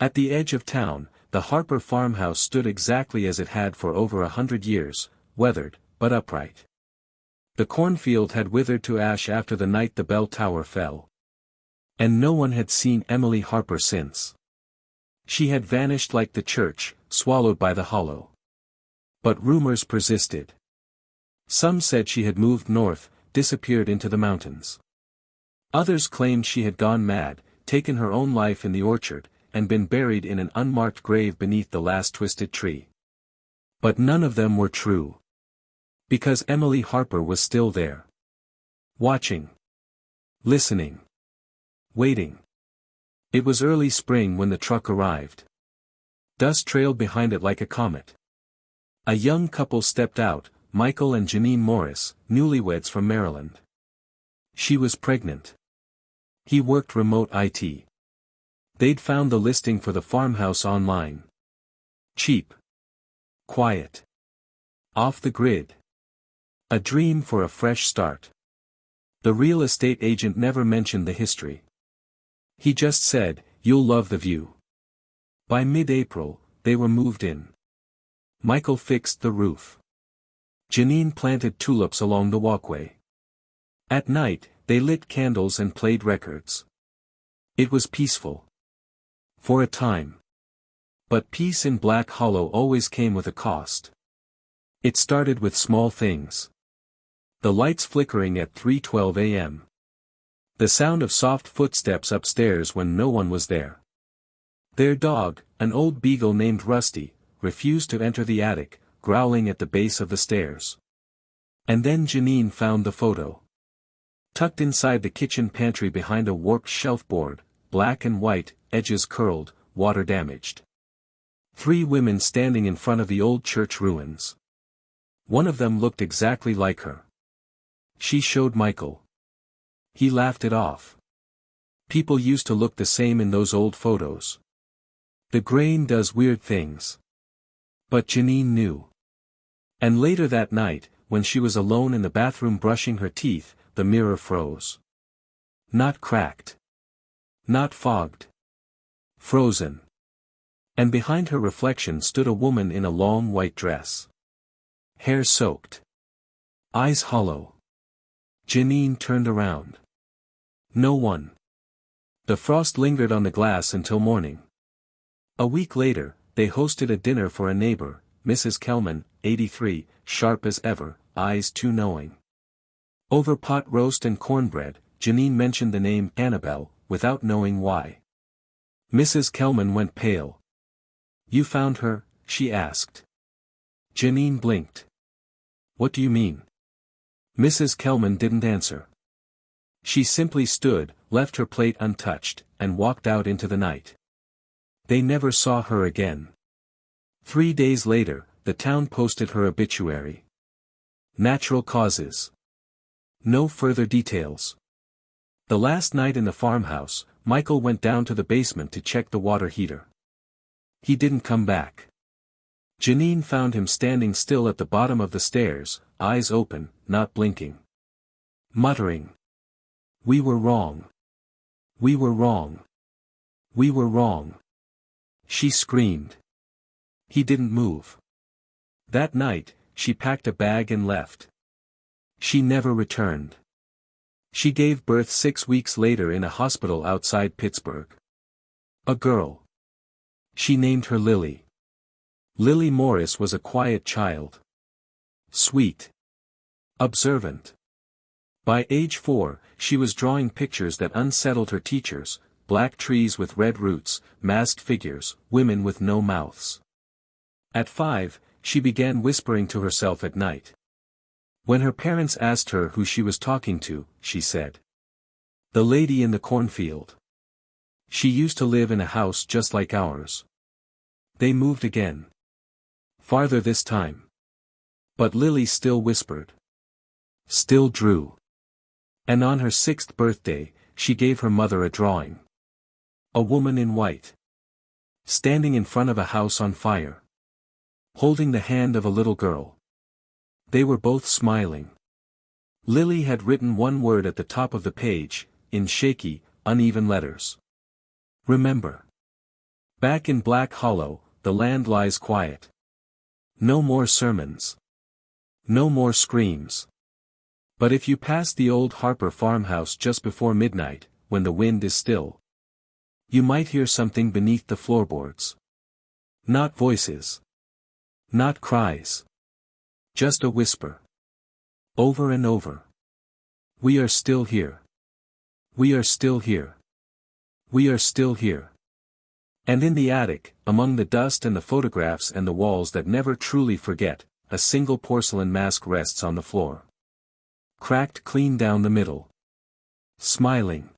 At the edge of town, the Harper farmhouse stood exactly as it had for over 100 years, weathered, but upright. The cornfield had withered to ash after the night the bell tower fell. And no one had seen Emily Harper since. She had vanished like the church, swallowed by the hollow. But rumors persisted. Some said she had moved north, disappeared into the mountains. Others claimed she had gone mad, taken her own life in the orchard, and been buried in an unmarked grave beneath the last twisted tree. But none of them were true. Because Emily Harper was still there. Watching. Listening. Waiting. It was early spring when the truck arrived. Dust trailed behind it like a comet. A young couple stepped out, Michael and Janine Morris, newlyweds from Maryland. She was pregnant. He worked remote IT. They'd found the listing for the farmhouse online. Cheap. Quiet. Off the grid. A dream for a fresh start. The real estate agent never mentioned the history. He just said, "You'll love the view." By mid-April, they were moved in. Michael fixed the roof. Janine planted tulips along the walkway. At night, they lit candles and played records. It was peaceful. For a time. But peace in Black Hollow always came with a cost. It started with small things. The lights flickering at 3:12 a.m. The sound of soft footsteps upstairs when no one was there. Their dog, an old beagle named Rusty, refused to enter the attic, growling at the base of the stairs. And then Janine found the photo. Tucked inside the kitchen pantry behind a warped shelf board, black and white, edges curled, water damaged. 3 women standing in front of the old church ruins. One of them looked exactly like her. She showed Michael. He laughed it off. People used to look the same in those old photos. The grain does weird things. But Janine knew. And later that night, when she was alone in the bathroom brushing her teeth, the mirror froze. Not cracked. Not fogged. Frozen. And behind her reflection stood a woman in a long white dress. Hair soaked. Eyes hollow. Janine turned around. No one. The frost lingered on the glass until morning. A week later, they hosted a dinner for a neighbor, Mrs. Kelman, 83, sharp as ever, eyes too knowing. Over pot roast and cornbread, Janine mentioned the name Annabelle, without knowing why. Mrs. Kelman went pale. "You found her?" she asked. Janine blinked. "What do you mean?" Mrs. Kelman didn't answer. She simply stood, left her plate untouched, and walked out into the night. They never saw her again. 3 days later, the town posted her obituary. Natural causes. No further details. The last night in the farmhouse, Michael went down to the basement to check the water heater. He didn't come back. Janine found him standing still at the bottom of the stairs, eyes open, not blinking. Muttering. "We were wrong. We were wrong. We were wrong." She screamed. He didn't move. That night, she packed a bag and left. She never returned. She gave birth 6 weeks later in a hospital outside Pittsburgh. A girl. She named her Lily. Lily Morris was a quiet child. Sweet. Observant. By age 4, she was drawing pictures that unsettled her teachers: black trees with red roots, masked figures, women with no mouths. At 5, she began whispering to herself at night. When her parents asked her who she was talking to, she said, "The lady in the cornfield. She used to live in a house just like ours." They moved again. Farther this time. But Lily still whispered. Still drew. And on her 6th birthday, she gave her mother a drawing. A woman in white. Standing in front of a house on fire. Holding the hand of a little girl. They were both smiling. Lily had written one word at the top of the page, in shaky, uneven letters. Remember. Back in Black Hollow, the land lies quiet. No more sermons. No more screams. But if you pass the old Harper farmhouse just before midnight, when the wind is still, you might hear something beneath the floorboards. Not voices. Not cries. Just a whisper. Over and over. We are still here. We are still here. We are still here. And in the attic, among the dust and the photographs and the walls that never truly forget, a single porcelain mask rests on the floor. Cracked clean down the middle. Smiling.